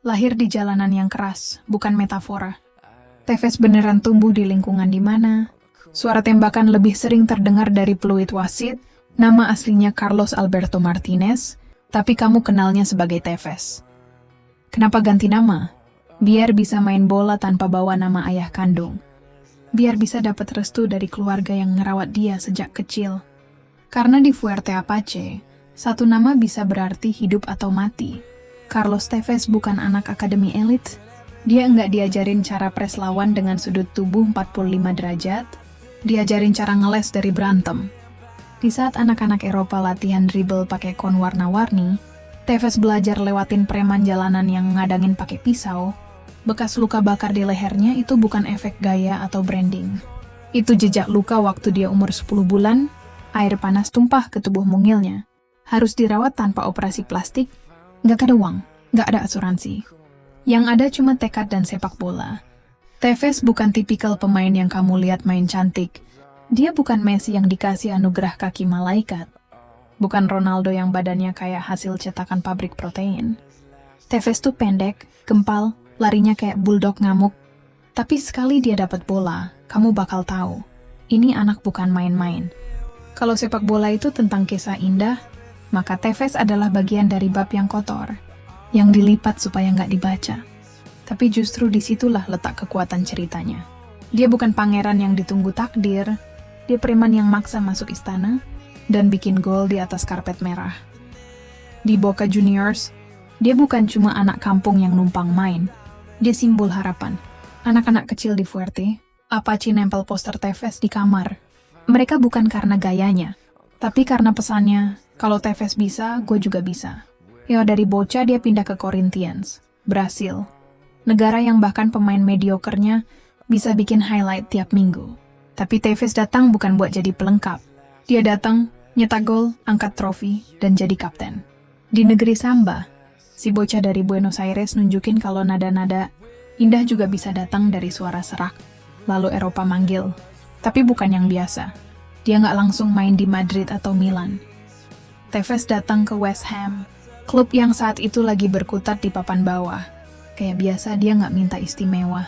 Lahir di jalanan yang keras, bukan metafora. Tevez beneran tumbuh di lingkungan di mana suara tembakan lebih sering terdengar dari peluit wasit. Nama aslinya Carlos Alberto Martinez, tapi kamu kenalnya sebagai Tevez. Kenapa ganti nama? Biar bisa main bola tanpa bawa nama ayah kandung. Biar bisa dapat restu dari keluarga yang ngerawat dia sejak kecil. Karena di Fuerte Apache, satu nama bisa berarti hidup atau mati. Carlos Tevez bukan anak akademi elit. Dia nggak diajarin cara pres lawan dengan sudut tubuh 45 derajat. Diajarin cara ngeles dari berantem. Di saat anak-anak Eropa latihan dribble pakai kon warna-warni, Tevez belajar lewatin preman jalanan yang ngadangin pakai pisau. Bekas luka bakar di lehernya itu bukan efek gaya atau branding. Itu jejak luka waktu dia umur 10 bulan, air panas tumpah ke tubuh mungilnya. Harus dirawat tanpa operasi plastik, nggak ada uang, nggak ada asuransi. Yang ada cuma tekad dan sepak bola. Tevez bukan tipikal pemain yang kamu lihat main cantik. Dia bukan Messi yang dikasih anugerah kaki malaikat. Bukan Ronaldo yang badannya kayak hasil cetakan pabrik protein. Tevez tuh pendek, gempal, larinya kayak bulldog ngamuk. Tapi sekali dia dapat bola, kamu bakal tahu. Ini anak bukan main-main. Kalau sepak bola itu tentang kisah indah, maka Tevez adalah bagian dari bab yang kotor, yang dilipat supaya nggak dibaca. Tapi justru disitulah letak kekuatan ceritanya. Dia bukan pangeran yang ditunggu takdir, dia preman yang maksa masuk istana, dan bikin gol di atas karpet merah. Di Boca Juniors, dia bukan cuma anak kampung yang numpang main, dia simbol harapan. Anak-anak kecil di Fuerte Apache nempel poster Tevez di kamar. Mereka bukan karena gayanya, tapi karena pesannya, kalau Tevez bisa, gue juga bisa. Ya dari bocah dia pindah ke Corinthians, Brasil. Negara yang bahkan pemain mediokernya bisa bikin highlight tiap minggu. Tapi Tevez datang bukan buat jadi pelengkap. Dia datang, nyetak gol, angkat trofi, dan jadi kapten. Di negeri Samba, si bocah dari Buenos Aires nunjukin kalau nada-nada indah juga bisa datang dari suara serak. Lalu Eropa manggil, tapi bukan yang biasa. Dia nggak langsung main di Madrid atau Milan. Tevez datang ke West Ham, klub yang saat itu lagi berkutat di papan bawah. Kayak biasa dia nggak minta istimewa.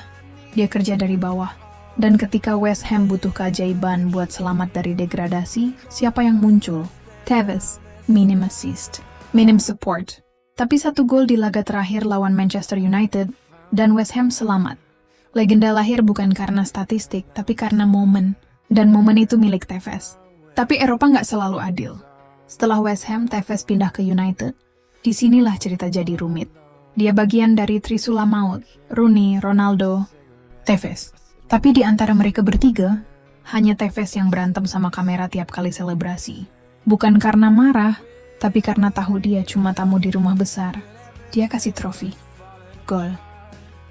Dia kerja dari bawah. Dan ketika West Ham butuh keajaiban buat selamat dari degradasi, siapa yang muncul? Tevez. Minim assist, minim support. Tapi satu gol di laga terakhir lawan Manchester United, dan West Ham selamat. Legenda lahir bukan karena statistik, tapi karena momen. Dan momen itu milik Tevez. Tapi Eropa nggak selalu adil. Setelah West Ham, Tevez pindah ke United. Disinilah cerita jadi rumit. Dia bagian dari Trisula Maut, Rooney, Ronaldo, Tevez. Tapi di antara mereka bertiga, hanya Tevez yang berantem sama kamera tiap kali selebrasi. Bukan karena marah, tapi karena tahu dia cuma tamu di rumah besar. Dia kasih trofi, gol,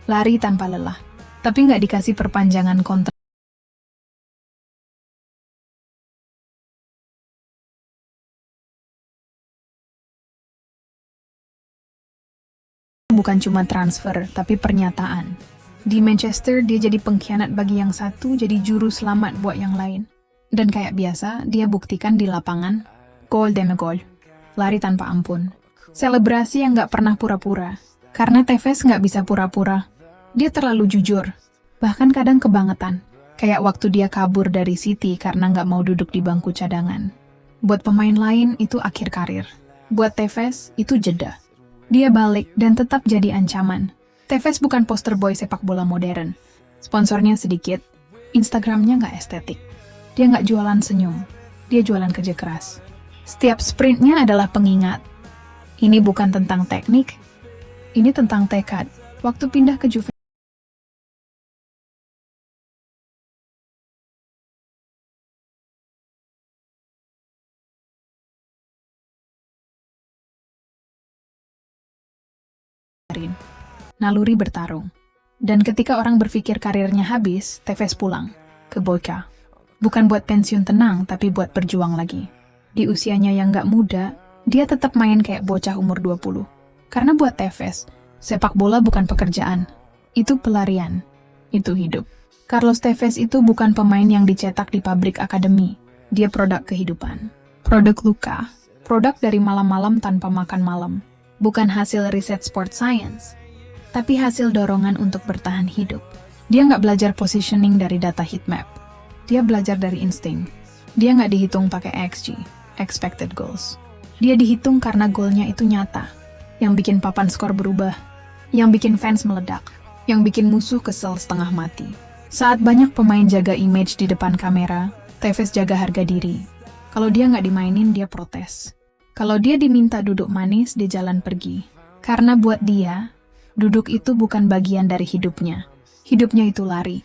lari tanpa lelah. Tapi nggak dikasih perpanjangan kontrak. Bukan cuma transfer, tapi pernyataan. Di Manchester, dia jadi pengkhianat bagi yang satu, jadi juru selamat buat yang lain. Dan kayak biasa, dia buktikan di lapangan, gol demi gol. Lari tanpa ampun. Selebrasi yang nggak pernah pura-pura. Karena Tevez nggak bisa pura-pura. Dia terlalu jujur. Bahkan kadang kebangetan. Kayak waktu dia kabur dari City karena nggak mau duduk di bangku cadangan. Buat pemain lain, itu akhir karir. Buat Tevez, itu jeda. Dia balik dan tetap jadi ancaman. Tevez bukan poster boy sepak bola modern. Sponsornya sedikit, Instagramnya nggak estetik. Dia nggak jualan senyum, dia jualan kerja keras. Setiap sprintnya adalah pengingat. Ini bukan tentang teknik, ini tentang tekad. Waktu pindah ke Juventus, naluri bertarung. Dan ketika orang berpikir karirnya habis, Tevez pulang ke Boca. Bukan buat pensiun tenang, tapi buat berjuang lagi. Di usianya yang gak muda, dia tetap main kayak bocah umur 20. Karena buat Tevez, sepak bola bukan pekerjaan. Itu pelarian. Itu hidup. Carlos Tevez itu bukan pemain yang dicetak di pabrik akademi. Dia produk kehidupan. Produk luka. Produk dari malam-malam tanpa makan malam. Bukan hasil riset sport science. tapi hasil dorongan untuk bertahan hidup. Dia nggak belajar positioning dari data heatmap. Dia belajar dari insting. Dia nggak dihitung pakai XG, expected goals. Dia dihitung karena goalnya itu nyata, yang bikin papan skor berubah, yang bikin fans meledak, yang bikin musuh kesel setengah mati. Saat banyak pemain jaga image di depan kamera, Tevez jaga harga diri. Kalau dia nggak dimainin, dia protes. Kalau dia diminta duduk manis, dia jalan pergi. Karena buat dia, duduk itu bukan bagian dari hidupnya. Hidupnya itu lari,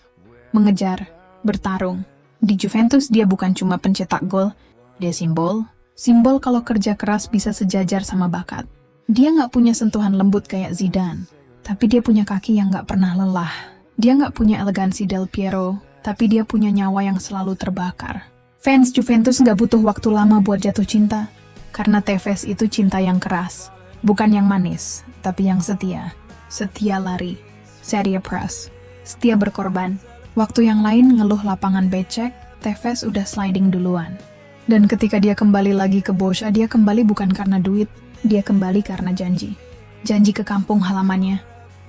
mengejar, bertarung. Di Juventus dia bukan cuma pencetak gol, dia simbol. Simbol kalau kerja keras bisa sejajar sama bakat. Dia nggak punya sentuhan lembut kayak Zidane, tapi dia punya kaki yang nggak pernah lelah. Dia nggak punya elegansi Del Piero, tapi dia punya nyawa yang selalu terbakar. Fans Juventus nggak butuh waktu lama buat jatuh cinta, karena Tevez itu cinta yang keras. Bukan yang manis, tapi yang setia. Setia lari, setia press, setia berkorban. Waktu yang lain ngeluh lapangan becek, Tevez udah sliding duluan. Dan ketika dia kembali lagi ke Boscha, dia kembali bukan karena duit, dia kembali karena janji. Janji ke kampung halamannya.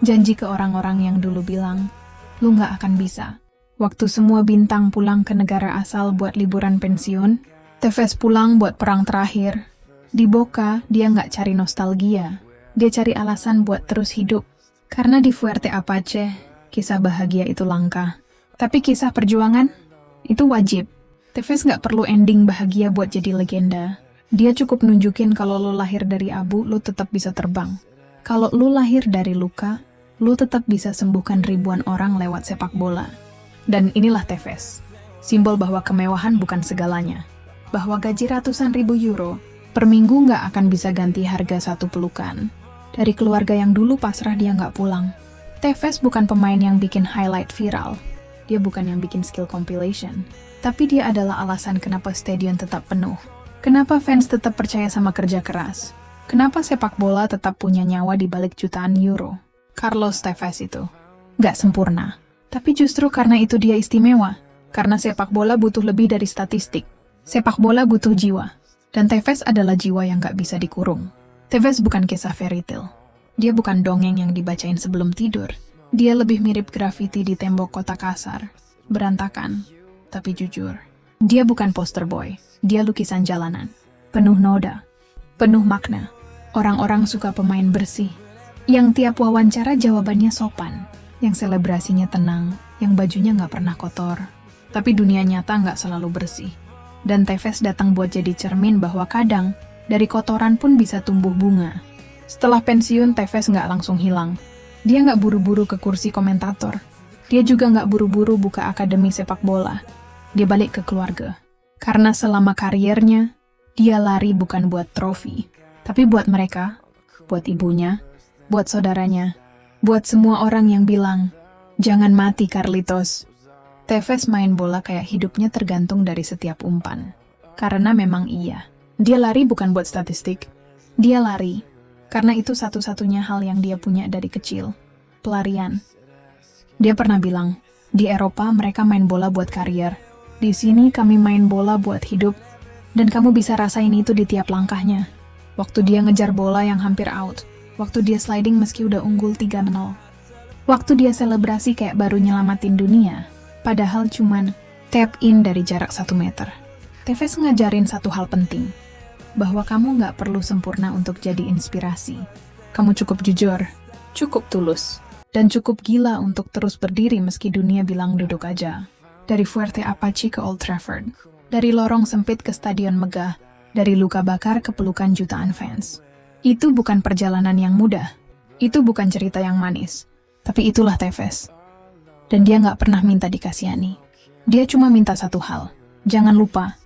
Janji ke orang-orang yang dulu bilang, lu nggak akan bisa. Waktu semua bintang pulang ke negara asal buat liburan pensiun, Tevez pulang buat perang terakhir. Di Boca, dia nggak cari nostalgia. Dia cari alasan buat terus hidup. Karena di Fuerte Apache, kisah bahagia itu langka. Tapi kisah perjuangan, itu wajib. Tevez nggak perlu ending bahagia buat jadi legenda. Dia cukup nunjukin kalau lo lahir dari abu, lo tetap bisa terbang. Kalau lo lahir dari luka, lo tetap bisa sembuhkan ribuan orang lewat sepak bola. Dan inilah Tevez. Simbol bahwa kemewahan bukan segalanya. Bahwa gaji ratusan ribu euro per minggu nggak akan bisa ganti harga satu pelukan. Dari keluarga yang dulu pasrah dia nggak pulang. Tevez bukan pemain yang bikin highlight viral. Dia bukan yang bikin skill compilation. Tapi dia adalah alasan kenapa stadion tetap penuh. Kenapa fans tetap percaya sama kerja keras. Kenapa sepak bola tetap punya nyawa di balik jutaan euro. Carlos Tevez itu nggak sempurna. Tapi justru karena itu dia istimewa. Karena sepak bola butuh lebih dari statistik. Sepak bola butuh jiwa. Dan Tevez adalah jiwa yang nggak bisa dikurung. Tevez bukan kisah fairy tale. Dia bukan dongeng yang dibacain sebelum tidur. Dia lebih mirip grafiti di tembok kota kasar. Berantakan, tapi jujur. Dia bukan poster boy. Dia lukisan jalanan. Penuh noda. Penuh makna. Orang-orang suka pemain bersih. Yang tiap wawancara jawabannya sopan. Yang selebrasinya tenang. Yang bajunya nggak pernah kotor. Tapi dunia nyata nggak selalu bersih. Dan Tevez datang buat jadi cermin bahwa kadang, dari kotoran pun bisa tumbuh bunga. Setelah pensiun, Tevez nggak langsung hilang. Dia nggak buru-buru ke kursi komentator. Dia juga nggak buru-buru buka akademi sepak bola. Dia balik ke keluarga. Karena selama kariernya, dia lari bukan buat trofi. Tapi buat mereka, buat ibunya, buat saudaranya, buat semua orang yang bilang, jangan mati Carlitos. Tevez main bola kayak hidupnya tergantung dari setiap umpan. Karena memang iya. Dia lari bukan buat statistik. Dia lari. Karena itu satu-satunya hal yang dia punya dari kecil. Pelarian. Dia pernah bilang, di Eropa mereka main bola buat karier. Di sini kami main bola buat hidup. Dan kamu bisa rasain itu di tiap langkahnya. Waktu dia ngejar bola yang hampir out. Waktu dia sliding meski udah unggul 3-0. Waktu dia selebrasi kayak baru nyelamatin dunia. Padahal cuman tap in dari jarak 1 meter. Tevez ngajarin satu hal penting. Bahwa kamu nggak perlu sempurna untuk jadi inspirasi. Kamu cukup jujur, cukup tulus, dan cukup gila untuk terus berdiri meski dunia bilang duduk aja. Dari Fuerte Apache ke Old Trafford. Dari lorong sempit ke stadion megah. Dari luka bakar ke pelukan jutaan fans. Itu bukan perjalanan yang mudah. Itu bukan cerita yang manis. Tapi itulah Tevez. Dan dia nggak pernah minta dikasihani. Dia cuma minta satu hal. Jangan lupa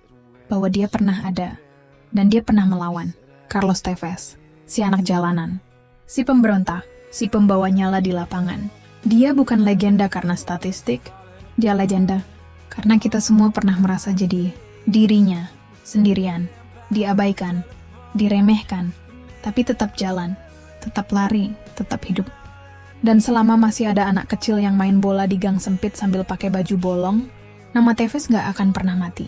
bahwa dia pernah ada. Dan dia pernah melawan. Carlos Tevez. Si anak jalanan. Si pemberontak. Si pembawa nyala di lapangan. Dia bukan legenda karena statistik. Dia legenda karena kita semua pernah merasa jadi dirinya. Sendirian. Diabaikan. Diremehkan. Tapi tetap jalan. Tetap lari. Tetap hidup. Dan selama masih ada anak kecil yang main bola di gang sempit sambil pakai baju bolong, nama Tevez nggak akan pernah mati.